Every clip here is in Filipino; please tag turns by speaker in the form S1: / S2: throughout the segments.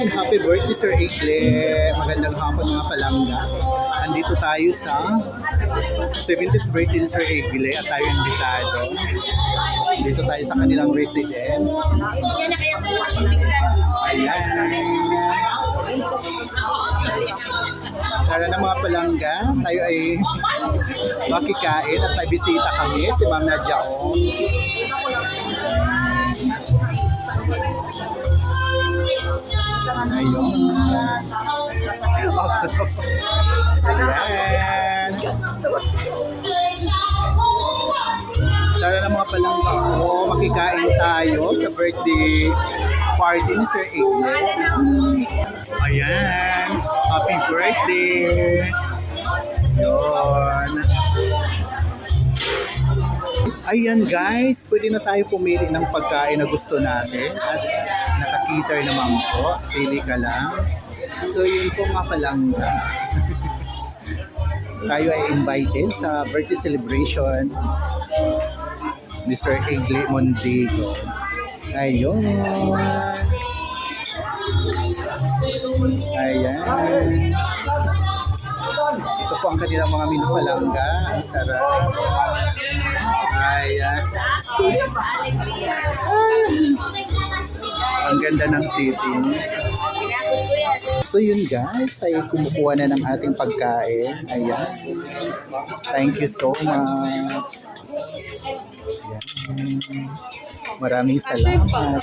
S1: Happy birthday, Sir Igle. Magandang hapon mga palangga. Andito tayo sa 70th birthday ni Sir Igle at tayo invitado. Dito tayo sa kanilang residence. Ayan. Tara na mga palangga, tayo ay makikain at may bisita kami, si Ma'am Nadia Ong. Ayun. Ayan. Tara na mga palangga ko, makikain tayo sa birthday party ni Sir Igle. Ayan. Happy birthday! Yun. Ayan guys, pwede na tayo pumili ng pagkain na gusto natin. At naka-cater naman po. Pili ka lang. So yun po mga palangga. Tayo ay invited sa birthday celebration ni Sir Igle Mondigo. Ayun. Ayan. Ito po ang kanilang mga menu palangga. Ang sarap. Ayan. Ang ganda ng setting. So yun guys, tayo kumukuha na ng ating pagkain. Ayan. Thank you so much. Ayan. Maraming salamat.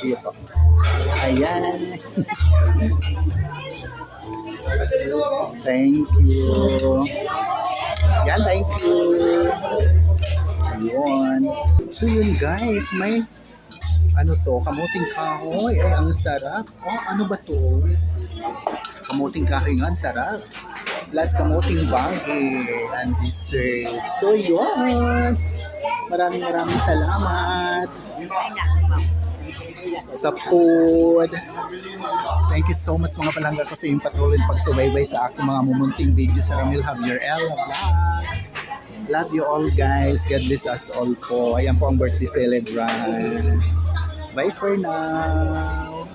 S1: Dito. Ayan. Thank you. Yan, thank you. Ayun. So yun guys, may ano to, kamuting kahoy. Ay, ang sarap. Oh, ano ba to? Kamuting kahoy nga, ang sarap. Plus kamuting bagay and dessert. So yun. Maraming salamat sa food. Thank you so much mga palangga ko sa iyong patuloy pagsubaybay sa aking mga mumunting video sa Ramil Javier Ella Vlog. Love you all guys. God bless us all po. Ayan po ang birthday celebrant. Bye for now.